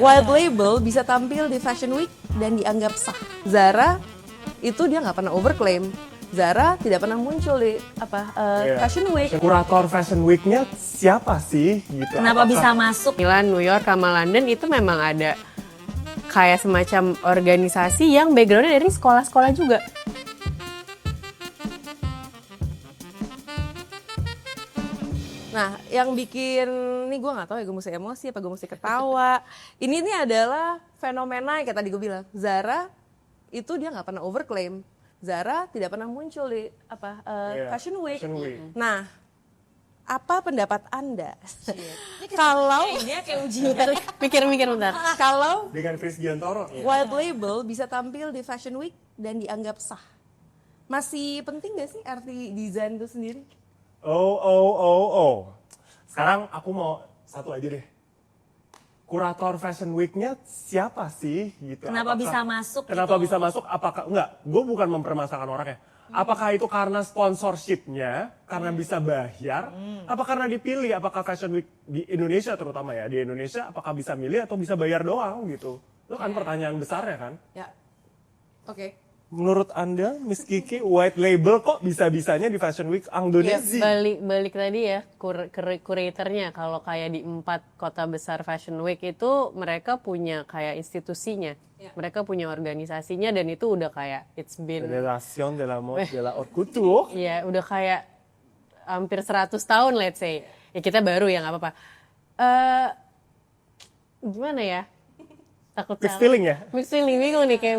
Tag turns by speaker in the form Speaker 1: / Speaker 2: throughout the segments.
Speaker 1: White label bisa tampil di Fashion Week dan dianggap sah. Zara itu dia nggak pernah overclaim. Zara tidak pernah muncul di Fashion Week.
Speaker 2: Kurator Fashion Week-nya siapa sih gitu?
Speaker 3: Kenapa bisa masuk?
Speaker 4: Milan, New York, sama London itu memang ada kayak semacam organisasi yang backgroundnya dari sekolah-sekolah juga.
Speaker 1: Nah, yang bikin nih gue nggak tahu ya gue mesti emosi apa gue mesti ketawa. Ini nih adalah fenomena yang kayak tadi gue bilang. Zara itu dia nggak pernah overclaim. Zara tidak pernah muncul di Fashion Week. Nah, apa pendapat Anda? Kalau
Speaker 3: Ini kayak uji
Speaker 4: Mikir-mikir bentar.
Speaker 1: kalau
Speaker 2: Dengan Chris Giantoro.
Speaker 1: white label bisa tampil di Fashion Week dan dianggap sah, masih penting gak sih arti desain itu sendiri?
Speaker 2: Sekarang aku mau satu aja deh. Kurator Fashion Week-nya siapa sih gitu?
Speaker 3: Kenapa bisa masuk
Speaker 2: Kenapa
Speaker 3: gitu?
Speaker 2: bisa masuk? Apakah enggak? Gue bukan mempermasalahkan orangnya. Apakah itu karena sponsorship-nya, karena bisa bayar, apa karena dipilih? Apakah Fashion Week di Indonesia terutama ya, di Indonesia apakah bisa milih atau bisa bayar doang gitu? Itu kan pertanyaan besarnya kan?
Speaker 1: Ya, oke.
Speaker 2: Menurut Anda, Miss Kiki, white label kok bisa-bisanya di Fashion Week Indonesia?
Speaker 4: Balik tadi ya, kuratornya kalau kayak di 4 kota besar Fashion Week itu mereka punya kayak institusinya. Mereka punya organisasinya dan itu udah kayak it's been
Speaker 2: Federation de la Mode de la Haute Couture.
Speaker 4: ya udah kayak hampir 100 tahun let's say. Ya kita baru ya nggak apa-apa. Gimana ya? Takut
Speaker 2: Mixed
Speaker 4: salah.
Speaker 2: feeling ya?
Speaker 4: Mixed feeling, bingung nih kayak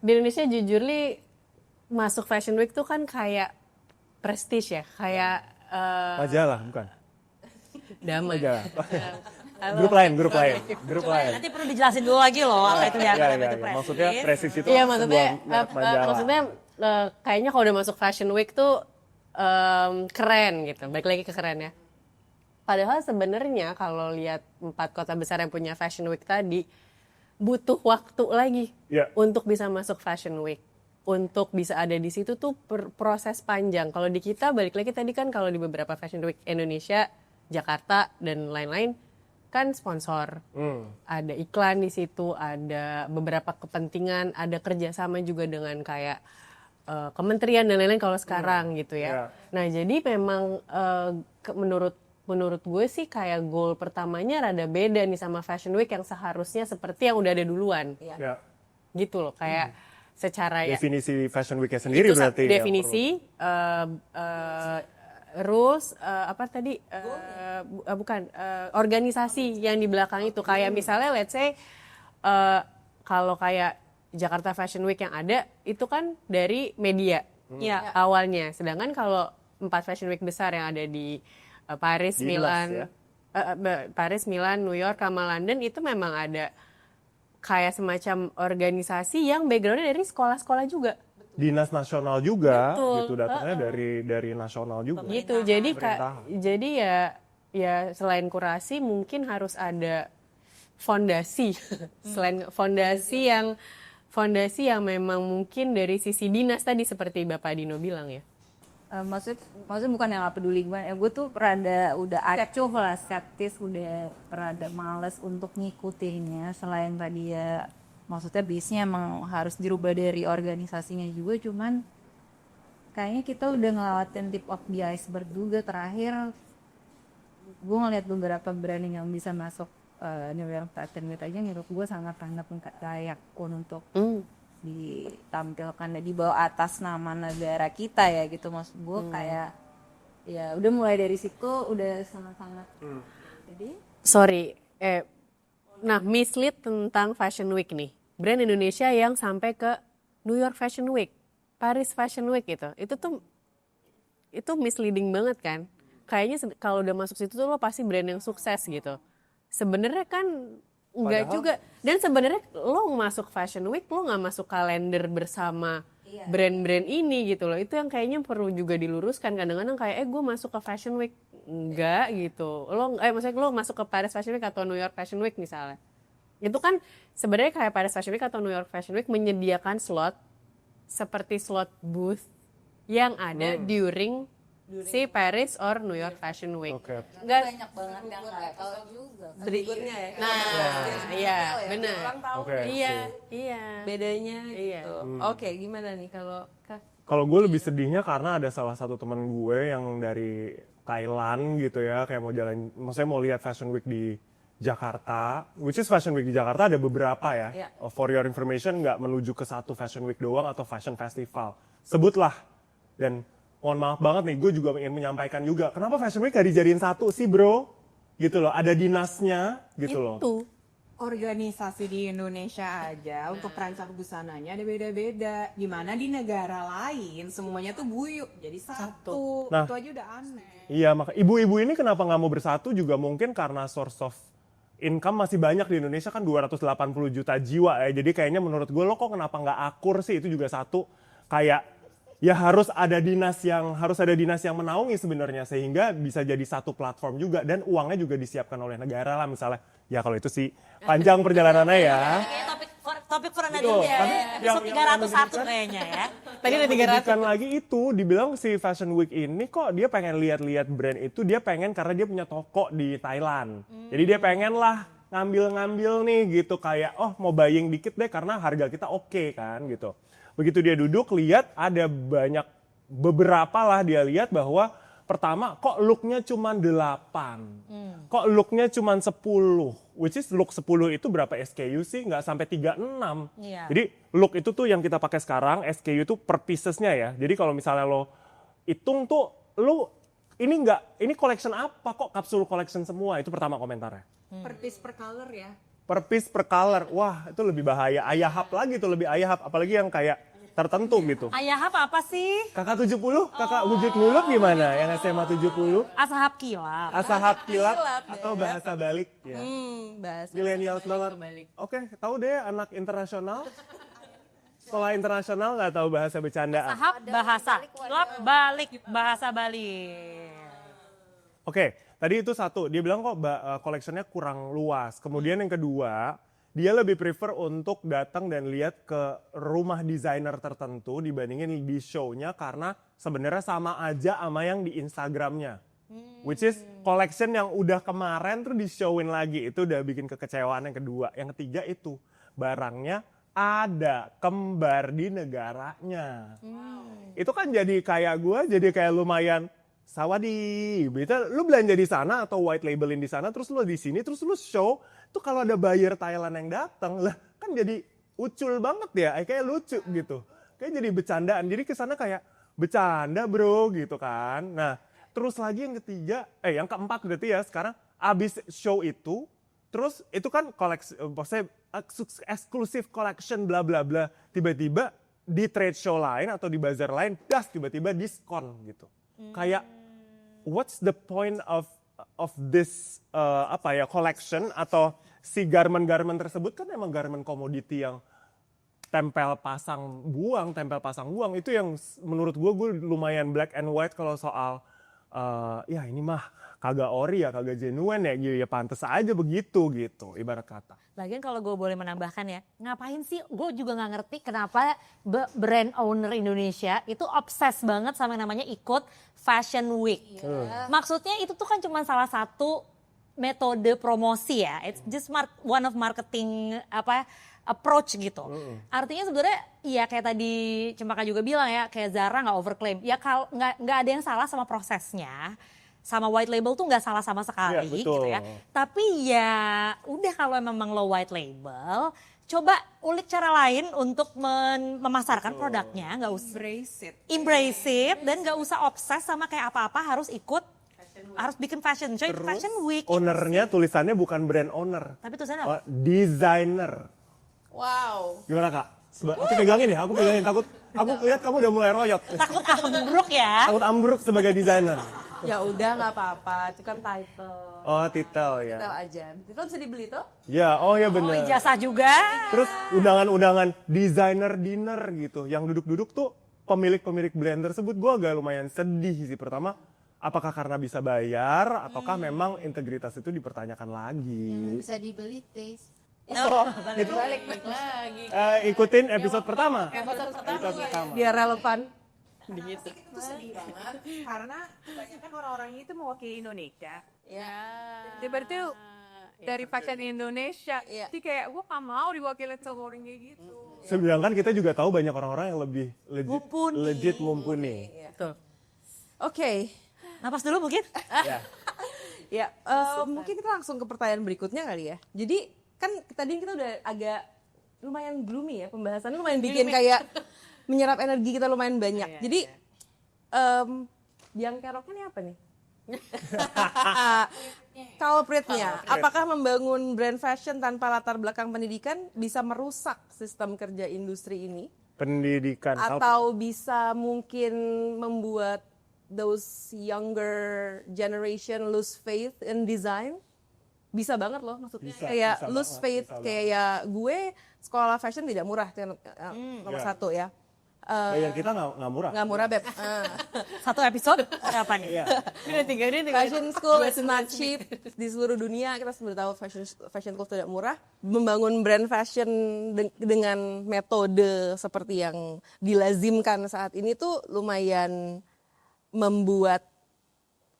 Speaker 4: di Indonesia jujur nih masuk Fashion Week tuh kan kayak prestige ya, kayak
Speaker 2: Majalah, bukan?
Speaker 4: damai.
Speaker 2: Majalah. Grup lain.
Speaker 3: Nanti perlu dijelasin dulu lagi loh apa itu ya.
Speaker 2: Maksudnya prestige itu
Speaker 4: Iya maksudnya,
Speaker 2: sebuah merek majalah.
Speaker 4: maksudnya kayaknya kalau udah masuk Fashion Week tuh keren gitu. Balik lagi ke keren ya. Padahal sebenarnya kalau lihat 4 kota besar yang punya Fashion Week tadi butuh waktu lagi untuk bisa masuk Fashion Week. Untuk bisa ada di situ tuh proses panjang. Kalau di kita balik lagi tadi kan kalau di beberapa Fashion Week Indonesia, Jakarta dan lain-lain kan sponsor, ada iklan di situ, ada beberapa kepentingan, ada kerjasama juga dengan kayak kementerian dan lain-lain kalau sekarang gitu ya. Nah jadi memang menurut gue sih kayak goal pertamanya rada beda nih sama Fashion Week yang seharusnya seperti yang udah ada duluan, gitu loh kayak secara
Speaker 2: definisi Fashion Week-nya sendiri
Speaker 4: itu
Speaker 2: berarti.
Speaker 4: definisi rules apa tadi bukan organisasi yang di belakang itu kayak misalnya let's say kalau kayak Jakarta Fashion Week yang ada itu kan dari media awalnya, sedangkan kalau 4 Fashion Week besar yang ada di Paris, Milan, Paris, Milan, New York, sama London itu memang ada kayak semacam organisasi yang backgroundnya dari sekolah-sekolah juga.
Speaker 2: Dinas nasional juga,
Speaker 4: Betul.
Speaker 2: gitu datangnya dari nasional juga.
Speaker 4: Gitu, jadi ya selain kurasi mungkin harus ada fondasi, selain fondasi yang memang mungkin dari sisi dinas tadi seperti Bapak Dino bilang ya.
Speaker 5: Maksudnya bukan yang gak peduli gue, gue tuh rada udah acuh lah, skeptis, udah rada males untuk ngikutinnya. Selain tadi ya, maksudnya base-nya emang harus dirubah dari organisasinya juga, cuman kayaknya kita udah ngelewatin tip of the iceberg juga. Terakhir gue ngeliat beberapa branding yang bisa masuk New York Fashion Week aja, menurut gue sangat-sangat layak untuk ditampilkan di bawah atas nama negara kita ya gitu. Maksud gue kayak ya udah mulai dari situ udah sangat-sangat jadi
Speaker 4: nah mislead tentang Fashion Week nih, brand Indonesia yang sampai ke New York Fashion Week, Paris Fashion Week gitu, itu misleading banget kan. Kayaknya kalau udah masuk situ tuh lo pasti brand yang sukses gitu. Sebenarnya kan enggak juga. Dan sebenarnya lo masuk Fashion Week, lo nggak masuk kalender bersama brand-brand ini gitu loh. Itu yang kayaknya perlu juga diluruskan. Kadang-kadang kayak gue masuk ke Fashion Week, enggak gitu. Maksudnya lo masuk ke Paris Fashion Week atau New York Fashion Week misalnya. Itu kan sebenarnya kayak Paris Fashion Week atau New York Fashion Week menyediakan slot seperti slot booth yang ada during si Paris or New York Fashion Week.
Speaker 2: Oke.
Speaker 4: Nggak,
Speaker 5: Banyak banget yang nggak tahu juga.
Speaker 1: Berikutnya ya.
Speaker 4: nah, iya, benar.
Speaker 1: Orang tahu
Speaker 2: Oke.
Speaker 4: Iya, iya.
Speaker 1: bedanya
Speaker 4: Iya.
Speaker 1: gitu. Oke, gimana nih kalau Kak?
Speaker 2: Kalau gue lebih sedihnya karena ada salah satu teman gue yang dari Thailand gitu ya, kayak mau jalan, maksudnya mau lihat Fashion Week di Jakarta, which is Fashion Week di Jakarta ada beberapa ya.
Speaker 1: Iya.
Speaker 2: For your information, nggak menuju ke satu Fashion Week doang atau Fashion Festival. Sebutlah. Dan mohon maaf banget nih, gue juga ingin menyampaikan juga, kenapa Fashion Week gak dijadiin satu sih bro? Gitu loh, ada dinasnya gitu loh.
Speaker 4: Tuh.
Speaker 6: Organisasi di Indonesia aja untuk perancang busananya ada beda-beda. Gimana di negara lain semuanya tuh guyup jadi satu.
Speaker 2: Nah.
Speaker 6: Itu aja udah aneh.
Speaker 2: Iya, maka ibu-ibu ini kenapa nggak mau bersatu juga mungkin karena source of income masih banyak di Indonesia kan 280 juta jiwa ya. Jadi kayaknya menurut gue lo kok kenapa nggak akur sih, itu juga satu kayak ya harus ada dinas yang menaungi sebenarnya sehingga bisa jadi satu platform juga dan uangnya juga disiapkan oleh negara lah misalnya. Ya kalau itu sih panjang perjalanannya ya.
Speaker 3: Kayaknya topik for another
Speaker 2: Betul.
Speaker 3: day.
Speaker 2: Tapi
Speaker 3: Episode
Speaker 2: yang
Speaker 3: 301 kayaknya ya.
Speaker 4: Tadi ada 300.
Speaker 2: Menyedihkan lagi itu dibilang si Fashion Week ini kok dia pengen lihat-lihat brand itu, dia pengen karena dia punya toko di Thailand. Jadi dia pengen lah ngambil-ngambil nih gitu kayak oh mau buying dikit deh karena harga kita oke kan gitu. Begitu dia duduk lihat ada beberapa lah dia lihat bahwa pertama kok looknya cuma 8, kok looknya cuma 10, which is look 10 itu berapa SKU sih? Nggak sampai 36.
Speaker 3: Iya.
Speaker 2: Jadi look itu tuh yang kita pakai sekarang, SKU itu per piecesnya ya. Jadi kalau misalnya lo hitung tuh, ini collection apa kok kapsul collection semua, itu pertama komentarnya.
Speaker 6: Per piece per color ya.
Speaker 2: Per piece per color, wah itu lebih bahaya, ayahap lagi tuh lebih ayahap, apalagi yang kayak tertentu gitu.
Speaker 3: Ayah apa sih?
Speaker 2: Kakak 70, kakak wujud ngulup gimana? Yang SMA 70?
Speaker 3: Asahab kilap.
Speaker 2: Asahab kilap atau bahasa balik ya.
Speaker 1: Bahas.
Speaker 2: Millennial banget. Oke, tahu deh anak internasional. Sekolah internasional nggak tahu bahasa bercandaan.
Speaker 3: Asahab bahasa. Kilap balik. Bahasa balik.
Speaker 2: Oke, tadi itu satu. Dia bilang kok collectionnya kurang luas. Kemudian yang kedua, dia lebih prefer untuk datang dan lihat ke rumah desainer tertentu dibandingin di show-nya karena sebenarnya sama aja sama yang di Instagramnya. Which is collection yang udah kemarin tuh di-showin lagi. Itu udah bikin kekecewaan yang kedua. Yang ketiga itu barangnya ada kembar di negaranya. Itu kan jadi kayak gue, jadi kayak lumayan sawadi. Lu belanja di sana atau white labelin di sana, terus lu di sini, terus lu show. Tuh kalau ada buyer Thailand yang datang lah kan jadi ucul banget ya, kayak lucu gitu. Kayak jadi bercandaan. Jadi kesana kayak bercanda bro gitu kan. Nah terus lagi yang ketiga, yang keempat berarti ya sekarang abis show itu, terus itu kan koleksi, maksudnya eksklusif collection bla bla bla. Tiba-tiba di trade show lain atau di bazar lain, tiba-tiba diskon gitu. Kayak what's the point of this collection atau si garment tersebut kan emang garment komoditi yang tempel pasang buang itu yang menurut gue lumayan black and white kalau soal ya ini mah kagak ori ya kagak genuine ya pantes aja begitu gitu ibarat kata.
Speaker 3: Lagian kalau gue boleh menambahkan ya, ngapain sih, gue juga gak ngerti kenapa brand owner Indonesia itu obses banget sama yang namanya ikut Fashion Week. Maksudnya itu tuh kan cuma salah satu metode promosi ya, it's just one of marketing approach gitu. Artinya sebenarnya ya kayak tadi Cempaka juga bilang ya, kayak Zara nggak overclaim. Ya kalau nggak ada yang salah sama prosesnya. Sama white label tuh nggak salah sama sekali gitu ya. Tapi ya udah kalau memang lo white label, coba ulik cara lain untuk memasarkan produknya, nggak usah embrace it dan nggak usah obses sama kayak apa-apa harus ikut, harus bikin fashion show, fashion week.
Speaker 2: Ownernya tulisannya bukan brand owner,
Speaker 3: tapi tulisannya apa?
Speaker 2: Designer.
Speaker 1: Wow.
Speaker 2: Gimana kak? Aku pegangin ya, aku lihat kamu udah mulai royot.
Speaker 3: Takut ambruk ya?
Speaker 2: Takut ambruk sebagai desainer.
Speaker 1: Ya udah nggak apa-apa, itu kan title.
Speaker 2: Oh titel ya.
Speaker 1: Title aja. Title bisa dibeli tuh?
Speaker 2: Ya, oh ya
Speaker 3: Oh,
Speaker 2: benar.
Speaker 3: ijazah juga.
Speaker 2: Terus undangan-undangan designer dinner gitu, yang duduk-duduk tuh pemilik-pemilik brand tersebut, gue agak lumayan sedih sih. Pertama, apakah karena bisa bayar, ataukah memang integritas itu dipertanyakan lagi?
Speaker 5: Bisa dibeli taste.
Speaker 1: Balik lagi.
Speaker 2: Ikutin episode pertama.
Speaker 1: Episode pertama.
Speaker 2: Episode pertama.
Speaker 1: Biar relevan.
Speaker 4: Gitu.
Speaker 6: Itu tuh sedih banget karena kebanyakan orang-orang itu mewakili Indonesia.
Speaker 1: Ya.
Speaker 6: Dia berarti dari fashion Indonesia.
Speaker 1: Iya.
Speaker 6: Jadi kayak gue gak mau diwakilin sama orang kayak gitu.
Speaker 2: Sedangkan kita juga tahu banyak orang-orang yang lebih
Speaker 1: Mumpuni.
Speaker 2: legit mumpuni.
Speaker 4: Betul.
Speaker 1: Oke.
Speaker 3: Napas dulu mungkin.
Speaker 2: Ya.
Speaker 1: Ya, mungkin kita langsung ke pertanyaan berikutnya kali ya. Jadi kan tadi kita udah agak lumayan gloomy ya pembahasannya, lumayan bikin kayak menyerap energi kita lumayan banyak. Jadi biang keroknya nih apa nih? Culpritnya, apakah membangun brand fashion tanpa latar belakang pendidikan bisa merusak sistem kerja industri ini?
Speaker 2: Pendidikan.
Speaker 1: Atau bisa mungkin membuat those younger generation lose faith in design? Bisa banget loh, maksudnya
Speaker 2: Bisa,
Speaker 1: kayak
Speaker 2: bisa
Speaker 1: lose
Speaker 2: banget,
Speaker 1: faith,
Speaker 2: bisa
Speaker 1: kayak gue sekolah fashion tidak murah, itu yang, nomor
Speaker 2: Ya.
Speaker 1: satu ya.
Speaker 2: Bayar kita nggak murah.
Speaker 1: Nggak murah beb.
Speaker 3: Satu episode apa nih?
Speaker 2: Iya.
Speaker 1: Fashion school is not cheap di seluruh dunia, kita sudah tahu fashion school tidak murah. Membangun brand fashion dengan metode seperti yang dilazimkan saat ini tuh lumayan membuat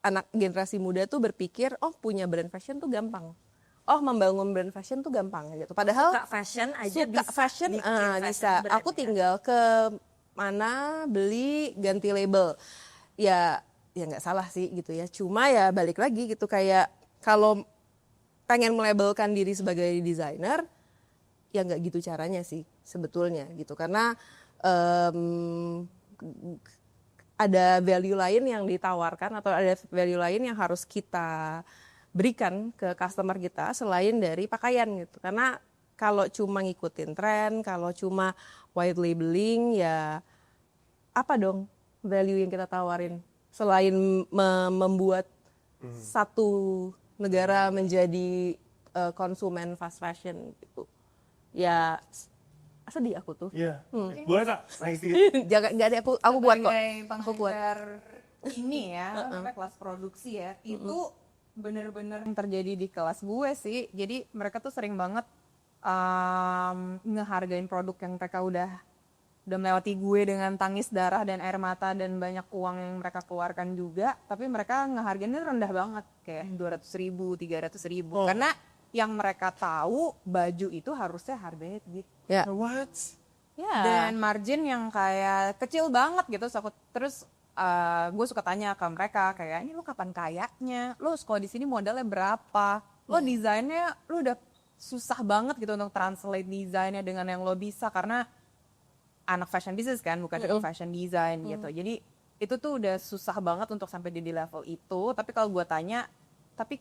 Speaker 1: anak generasi muda tuh berpikir, oh punya brand fashion tuh gampang. Oh membangun brand fashion tuh gampang gitu. Padahal
Speaker 3: Suka fashion aja
Speaker 1: suka
Speaker 3: bisa
Speaker 1: fashion,
Speaker 3: bikin fashion
Speaker 1: bisa.
Speaker 3: brand,
Speaker 1: Aku
Speaker 3: ya.
Speaker 1: tinggal ke mana beli ganti label. Ya nggak salah sih gitu ya. Cuma ya balik lagi gitu kayak kalau pengen melabelkan diri sebagai desainer, ya nggak gitu caranya sih sebetulnya gitu. Karena ada value lain yang ditawarkan atau ada value lain yang harus kita berikan ke customer kita selain dari pakaian gitu. Karena kalau cuma ngikutin tren, kalau cuma white labeling ya apa dong value yang kita tawarin selain membuat satu negara menjadi konsumen fast fashion gitu. Ya sedih aku tuh.
Speaker 2: Iya. Boleh tak nangis sedikit?
Speaker 1: Jangan nggak ada aku buat kok.
Speaker 6: Sebagai
Speaker 1: Aku kuat.
Speaker 6: penghajar ini ya, kelas produksi ya, itu bener-bener yang terjadi di kelas gue sih. Jadi mereka tuh sering banget ngehargain produk yang mereka udah melewati gue dengan tangis darah dan air mata dan banyak uang yang mereka keluarkan juga, tapi mereka ngehargainnya rendah banget kayak 200.000, 300.000 karena yang mereka tahu baju itu harusnya harganya gitu.
Speaker 1: Ya.
Speaker 2: What?
Speaker 6: Dan margin yang kayak kecil banget gitu. Terus gue suka tanya ke mereka kayak, ini lo kapan kayaknya? Lo sekolah di sini modalnya berapa? Lo desainnya lo udah susah banget gitu untuk translate desainnya dengan yang lo bisa karena anak fashion business kan, bukan fashion design gitu. Jadi itu tuh udah susah banget untuk sampai di level itu. Tapi kalau gue tanya, tapi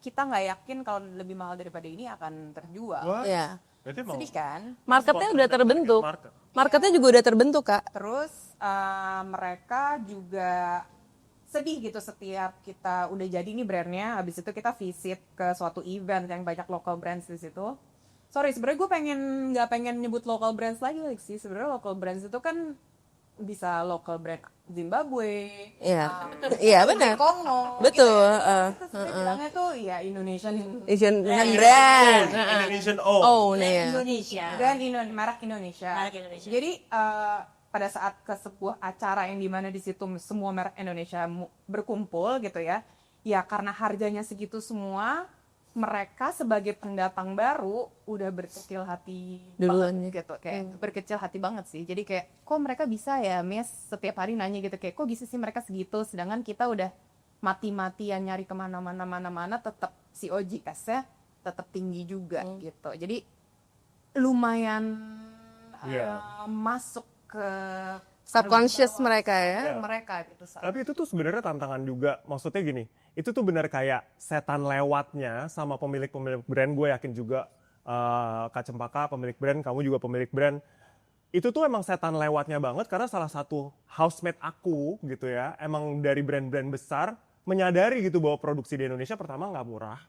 Speaker 6: kita nggak yakin kalau lebih mahal daripada ini akan terjual.
Speaker 2: What?
Speaker 1: Ya.
Speaker 2: Berarti emang
Speaker 6: Sedih kan?
Speaker 1: Marketnya udah terbentuk.
Speaker 2: market.
Speaker 1: Marketnya juga udah terbentuk, Kak.
Speaker 6: Terus mereka juga sedih gitu setiap kita udah jadi nih brandnya, habis itu kita visit ke suatu event yang banyak local brands di situ. Sorry, sebenarnya gue nggak pengen nyebut local brands lagi sih. Sebenarnya local brands itu kan bisa local brand Zimbabwe,
Speaker 1: Iya. Iya benar.
Speaker 6: Kongo.
Speaker 1: Betul.
Speaker 6: Terus dia bilangnya tuh ya Indonesian
Speaker 1: Asian brand.
Speaker 2: Indonesian O.
Speaker 1: Oh, nih ya.
Speaker 3: Indonesia.
Speaker 6: brand merek Indonesia.
Speaker 3: Merek Indonesia.
Speaker 6: Jadi pada saat ke sebuah acara yang dimana di situ semua merek Indonesia berkumpul gitu ya, ya karena harganya segitu semua, mereka sebagai pendatang baru udah berkecil hati
Speaker 1: Duluan
Speaker 6: banget gitu, kayak berkecil hati banget sih. Jadi kayak kok mereka bisa ya, Miss setiap hari nanya gitu kayak kok bisa sih mereka segitu, sedangkan kita udah mati-matian nyari kemana-mana, tetap si OJS-nya tetap tinggi juga gitu. Jadi lumayan masuk ke
Speaker 1: Subconscious mereka ya.
Speaker 6: mereka gitu.
Speaker 2: Tapi itu tuh sebenarnya tantangan juga. Maksudnya gini, itu tuh benar kayak setan lewatnya sama pemilik-pemilik brand. Gue yakin juga Kak Cempaka pemilik brand, kamu juga pemilik brand. Itu tuh emang setan lewatnya banget karena salah satu housemate aku gitu ya, emang dari brand-brand besar menyadari gitu bahwa produksi di Indonesia pertama nggak murah,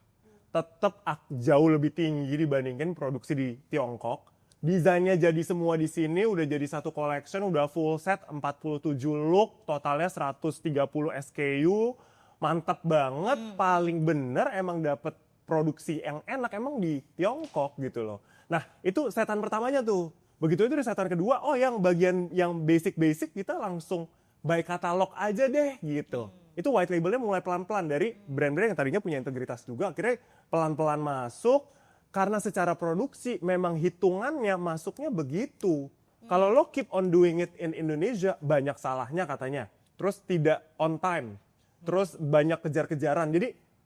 Speaker 2: tetap jauh lebih tinggi dibandingkan produksi di Tiongkok. Desainnya jadi semua di sini, udah jadi satu collection, udah full set 47 look, totalnya 130 SKU, mantep banget, paling bener emang dapet produksi yang enak emang di Tiongkok gitu loh. Nah itu setan pertamanya tuh, Begitu itu risetan kedua, oh yang bagian yang basic-basic kita langsung by katalog aja deh gitu. Itu white labelnya mulai pelan-pelan dari brand-brand yang tadinya punya integritas juga, akhirnya pelan-pelan masuk karena secara produksi memang hitungannya masuknya begitu. Kalau lo keep on doing it in Indonesia, banyak salahnya katanya. Terus tidak on time. Terus banyak kejar-kejaran.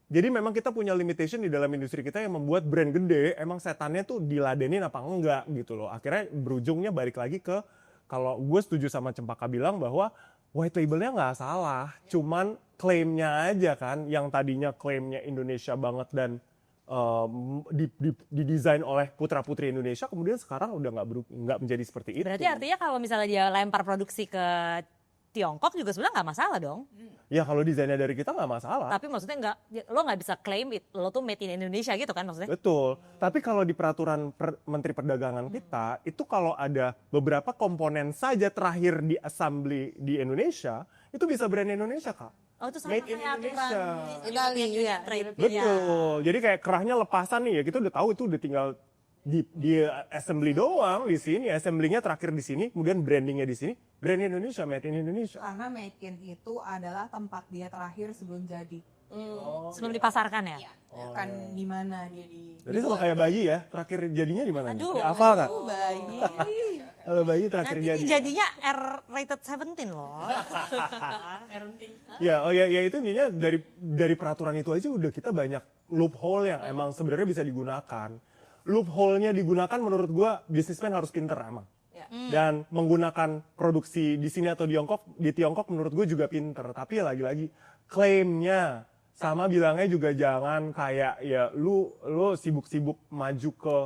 Speaker 2: Jadi memang kita punya limitation di dalam industri kita yang membuat brand gede, emang setannya tuh diladenin apa enggak gitu loh. Akhirnya berujungnya balik lagi ke, kalau gue setuju sama Cempaka bilang bahwa white labelnya nggak salah. Cuman klaimnya aja kan, yang tadinya klaimnya Indonesia banget dan didesain oleh putra-putri Indonesia, kemudian sekarang udah nggak menjadi seperti itu.
Speaker 3: Berarti artinya kalau misalnya dia lempar produksi ke Tiongkok juga sebenarnya nggak masalah dong.
Speaker 2: Ya kalau desainnya dari kita nggak masalah.
Speaker 3: Tapi maksudnya lo nggak bisa claim lo tuh made in Indonesia gitu kan maksudnya?
Speaker 2: Betul. Tapi kalau di peraturan Menteri Perdagangan kita, itu kalau ada beberapa komponen saja terakhir di assembly di Indonesia, itu bisa brand Indonesia, Kak.
Speaker 3: Oh itu sama
Speaker 2: Made in
Speaker 3: kayak
Speaker 2: Indonesia.
Speaker 3: Itali ya, trade.
Speaker 2: Betul. Jadi kayak kerahnya lepasan nih ya, kita udah tahu itu udah tinggal di assembly doang di sini, assembly-nya terakhir di sini, kemudian brandingnya di sini, brand Indonesia, made in Indonesia.
Speaker 6: Karena made in itu adalah tempat dia terakhir sebelum jadi.
Speaker 3: Sebelum dipasarkan ya?
Speaker 6: Kan di mana dia di
Speaker 2: Jadi sama kayak bayi ya, terakhir jadinya di mana?
Speaker 3: Aduh.
Speaker 2: Hafal nggak?
Speaker 6: bayi.
Speaker 2: Kalau bayi terakhir
Speaker 3: Nanti
Speaker 2: jadi.
Speaker 3: ini jadinya R-rated 17 loh.
Speaker 2: Ya, itu intinya dari peraturan itu aja udah kita banyak loophole yang emang sebenarnya bisa digunakan. Loophole-nya digunakan menurut gua bisnismen harus pinter emang. Dan menggunakan produksi di sini atau di Tiongkok menurut gue juga pinter. Tapi ya lagi-lagi klaimnya sama bilangnya juga jangan kayak ya lu sibuk-sibuk maju ke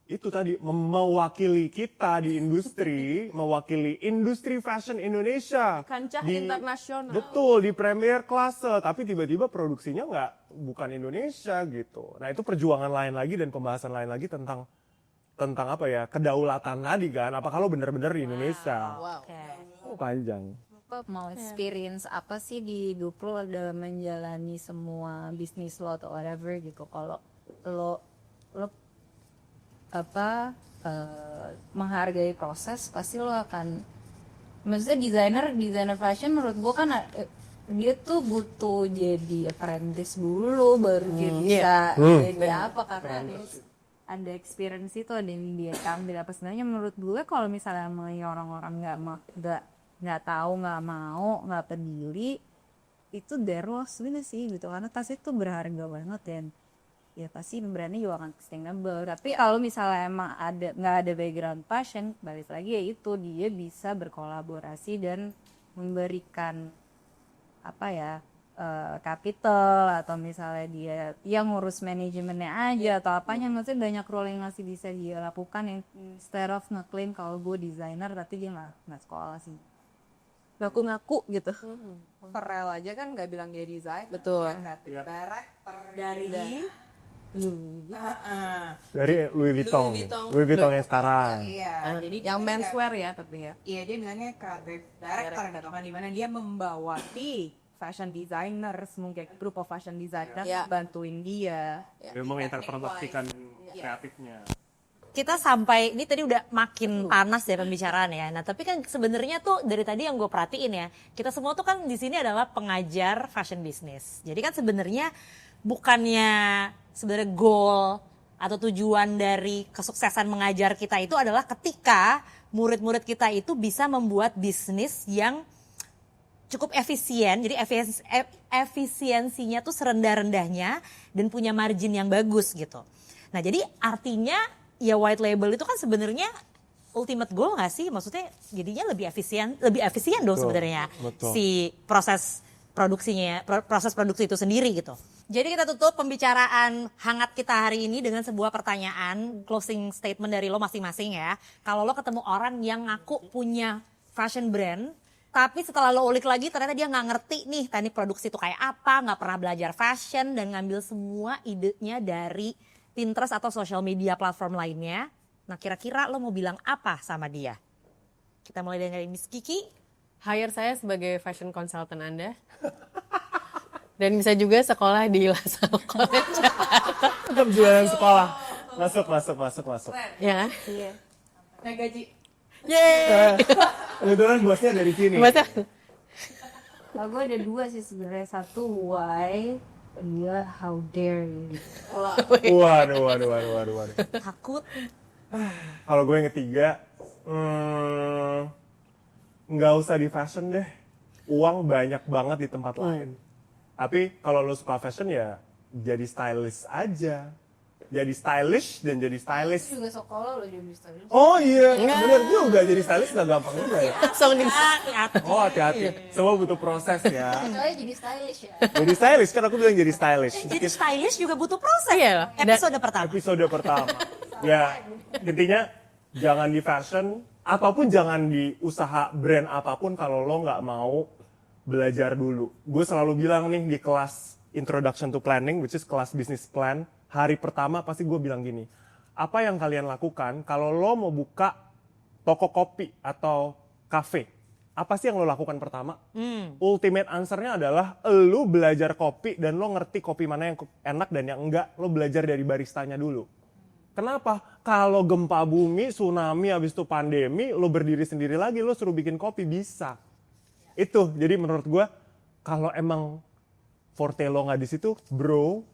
Speaker 2: itu tadi mewakili kita di industri, mewakili industri fashion Indonesia.
Speaker 1: Kancah
Speaker 2: Di-
Speaker 1: internasional.
Speaker 2: Betul, di premier class, tapi tiba-tiba produksinya bukan Indonesia gitu. Nah itu perjuangan lain lagi dan pembahasan lain lagi tentang apa ya, kedaulatan tadi kan, apa kalau benar-benar di Indonesia.
Speaker 3: Oke.
Speaker 2: Oh panjang.
Speaker 5: Mau experience apa sih di hidup lo dalam menjalani semua bisnis lo atau whatever gitu. Kalau lo menghargai proses, pasti lo akan, maksudnya desainer fashion menurut gua kan dia tuh butuh jadi apprentice dulu baru dia bisa jadi apa, karena ada experience itu, ada yang dia ambil apa. Sebenarnya menurut gue kalau misalnya orang-orang nggak tahu, nggak mau, nggak peduli, itu their loss gitu sih gitu, karena tas itu berharga banget dan ya pasti brandnya juga akan sustainable. Tapi kalau misalnya emang nggak ada background fashion, balik lagi ya itu, dia bisa berkolaborasi dan memberikan apa ya, capital, atau misalnya dia ngurus manajemennya aja atau apanya, maksudnya banyak role yang masih bisa dia lakukan yang instead of ngeklaim kalau gue desainer tapi dia nggak sekolah sih, ngaku-ngaku gitu.
Speaker 6: Pharrell aja kan nggak bilang dia desain.
Speaker 1: Betul.
Speaker 6: Director
Speaker 1: Dari
Speaker 2: Dari Louis Vuitton yang sekarang.
Speaker 6: Iya, jadi
Speaker 1: yang menswear ya tapi ya.
Speaker 6: iya dia bilangnya creative director gitu kan, dimana dia membawahi fashion designers, mungkin group of fashion designers
Speaker 1: Ya.
Speaker 6: bantuin dia.
Speaker 2: Dia menginterpretasikan kreatifnya.
Speaker 3: Kita sampai, ini tadi udah makin panas ya pembicaraan ya. Nah tapi kan sebenarnya tuh dari tadi yang gue perhatiin ya, kita semua tuh kan di sini adalah pengajar fashion business. Jadi kan sebenarnya bukannya sebenarnya goal atau tujuan dari kesuksesan mengajar kita itu adalah ketika murid-murid kita itu bisa membuat bisnis yang cukup efisien, jadi efisiensinya tuh serendah-rendahnya dan punya margin yang bagus gitu. Nah jadi artinya ya white label itu kan sebenarnya ultimate goal nggak sih? Maksudnya jadinya lebih efisien dong sebenarnya si proses produksinya, proses produksi itu sendiri gitu. Jadi kita tutup pembicaraan hangat kita hari ini dengan sebuah pertanyaan, closing statement dari lo masing-masing ya. Kalau lo ketemu orang yang ngaku punya fashion brand, tapi setelah lo ulik lagi ternyata dia nggak ngerti nih teknik produksi itu kayak apa, nggak pernah belajar fashion dan ngambil semua idenya dari Pinterest atau social media platform lainnya. Nah kira-kira lo mau bilang apa sama dia? Kita mulai dari Miss Kiki.
Speaker 4: Hire saya sebagai fashion consultant Anda. Dan bisa juga sekolah di LaSalle College.
Speaker 2: Tetap jualan sekolah. Masuk.
Speaker 4: Ya.
Speaker 6: Naik gaji.
Speaker 2: Kebetulan bosnya dari sini.
Speaker 4: Masa?
Speaker 5: Kalau gue ada 2 sih sebenarnya. Satu why, kedua how dare you.
Speaker 2: Waduh.
Speaker 3: Takut.
Speaker 2: Kalau gue yang ketiga, nggak usah di fashion deh. Uang banyak banget di tempat lain. Tapi kalau lo suka fashion ya jadi stylish aja. Jadi stylish dan jadi stylish.
Speaker 5: Juga sekolah lo jadi stylist.
Speaker 2: Oh iya, bener juga jadi stylish nggak gampang juga ya.
Speaker 4: Langsung di
Speaker 3: Hati-hati.
Speaker 2: Oh hati-hati, semua butuh proses ya.
Speaker 5: Soalnya jadi stylish ya.
Speaker 2: Jadi stylish kan aku bilang jadi stylish.
Speaker 3: Jadi stylish juga butuh proses.
Speaker 4: Iya.
Speaker 3: Episode pertama.
Speaker 2: Episode pertama. Ya intinya jangan di fashion ataupun jangan di usaha brand apapun kalau lo nggak mau belajar dulu. Gue selalu bilang nih di kelas Introduction to Planning, which is kelas business plan. Hari pertama pasti gue bilang gini, apa yang kalian lakukan kalau lo mau buka toko kopi atau kafe? Apa sih yang lo lakukan pertama? Ultimate answer-nya adalah lo belajar kopi dan lo ngerti kopi mana yang enak dan yang enggak. Lo belajar dari baristanya dulu. Kenapa? Kalau gempa bumi, tsunami, habis itu pandemi, lo berdiri sendiri lagi, lo suruh bikin kopi bisa. Itu, jadi menurut gue kalau emang forte lo nggak di situ, bro,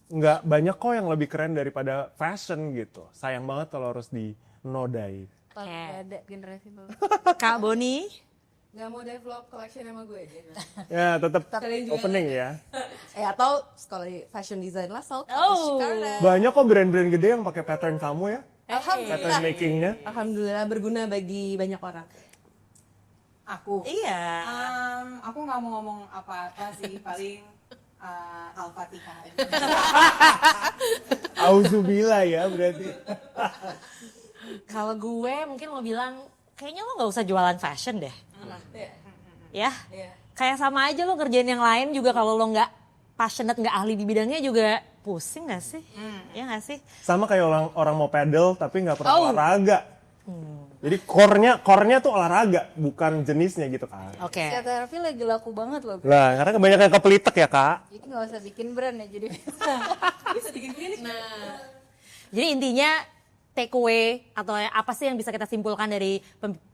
Speaker 2: nggak banyak kok yang lebih keren daripada fashion gitu. Sayang banget kalau harus dinodai.
Speaker 5: Gak ada generasi baru.
Speaker 3: Kak Boni.
Speaker 1: Nggak mau develop collection sama gue aja.
Speaker 2: Ya tetap
Speaker 1: Kalian juga
Speaker 2: opening ya.
Speaker 1: Atau sekolah fashion design lah, South
Speaker 3: Oh.
Speaker 1: Chicago.
Speaker 2: Banyak kok brand-brand gede yang pakai pattern kamu ya.
Speaker 1: Alhamdulillah.
Speaker 2: Pattern makingnya.
Speaker 1: Alhamdulillah berguna bagi banyak orang.
Speaker 6: Aku.
Speaker 3: Iya.
Speaker 6: Aku nggak mau ngomong apa-apa sih, paling Al-Fatihah.
Speaker 2: Auzubillah ya berarti.
Speaker 3: Kalau gue mungkin lo bilang, kayaknya lo gak usah jualan fashion deh. Ya, kayak sama aja lo ngerjain yang lain juga kalau lo nggak passionate, nggak ahli di bidangnya juga pusing nggak sih? Ya nggak sih?
Speaker 2: Sama kayak orang mau pedal tapi nggak pernah olahraga. Jadi core-nya tuh olahraga, bukan jenisnya gitu kan.
Speaker 3: Oke.
Speaker 5: Terapi lagi laku banget loh.
Speaker 2: Nah, karena kebanyakan kepelitek ya kak.
Speaker 5: Jadi gak usah bikin brand ya jadi.
Speaker 3: Jadi intinya take away atau apa sih yang bisa kita simpulkan dari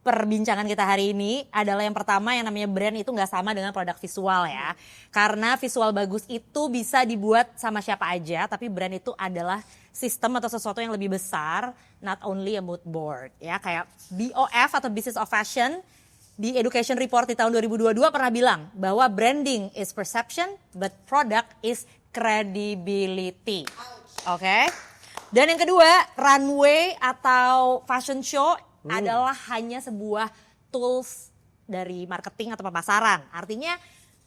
Speaker 3: perbincangan kita hari ini adalah yang pertama yang namanya brand itu nggak sama dengan produk visual ya. Karena visual bagus itu bisa dibuat sama siapa aja, tapi brand itu adalah sistem atau sesuatu yang lebih besar, not only a mood board ya. Kayak BOF atau Business of Fashion di Education Report di tahun 2022 pernah bilang bahwa branding is perception but product is credibility. Oke. Dan yang kedua, runway atau fashion show adalah hanya sebuah tools dari marketing atau pemasaran. Artinya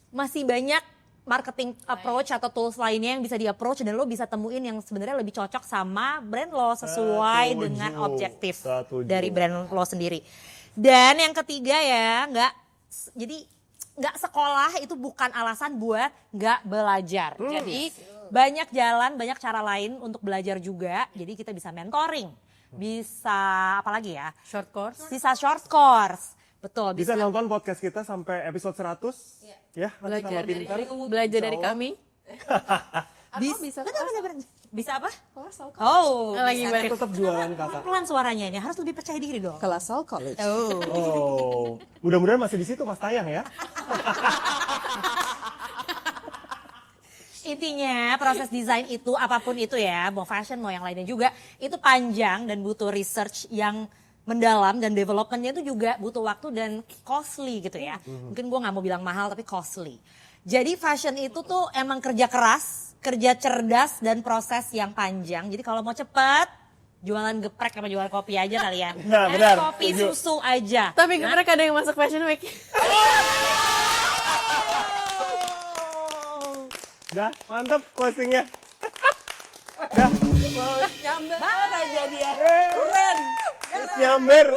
Speaker 3: masih banyak marketing approach atau tools lainnya yang bisa di-approach dan lo bisa temuin yang sebenarnya lebih cocok sama brand lo sesuai
Speaker 2: Setuju.
Speaker 3: dengan objektif
Speaker 2: Setuju.
Speaker 3: dari brand lo sendiri. Dan yang ketiga ya, nggak sekolah itu bukan alasan buat nggak belajar. Jadi banyak jalan, banyak cara lain untuk belajar juga. Jadi kita bisa mentoring, bisa apa lagi ya?
Speaker 4: short course.
Speaker 3: Bisa short course, betul.
Speaker 2: Bisa nonton podcast kita sampai episode 100. Ya,
Speaker 4: Belajar
Speaker 2: sama pintar.
Speaker 4: Belajar dari kami.
Speaker 3: Bisa, bener. Bisa apa?
Speaker 1: Kelas Soul
Speaker 3: Oh,
Speaker 4: Lagi
Speaker 3: bisa.
Speaker 4: balik.
Speaker 2: Tetap jualan kakak.
Speaker 3: Pelan suaranya ini, harus lebih percaya diri dong.
Speaker 1: Kelas Soul College.
Speaker 2: Oh, mudah-mudahan masih di situ Mas Tayang ya.
Speaker 3: Intinya proses desain itu apapun itu ya, mau fashion mau yang lainnya juga, itu panjang dan butuh research yang mendalam dan developmentnya itu juga butuh waktu dan costly gitu ya. Mungkin gue nggak mau bilang mahal tapi costly. Jadi fashion itu tuh emang kerja keras, kerja cerdas dan proses yang panjang. Jadi kalau mau cepet, jualan geprek sama jualan kopi aja kali ya.
Speaker 2: Nah, benar.
Speaker 3: Kopi
Speaker 2: Setuju.
Speaker 3: susu aja.
Speaker 4: Tapi mereka ada yang masuk Fashion Week.
Speaker 2: Dah, mantap closingnya. Dah.
Speaker 1: Nyamber aja dia.
Speaker 2: Keren. Nyamber.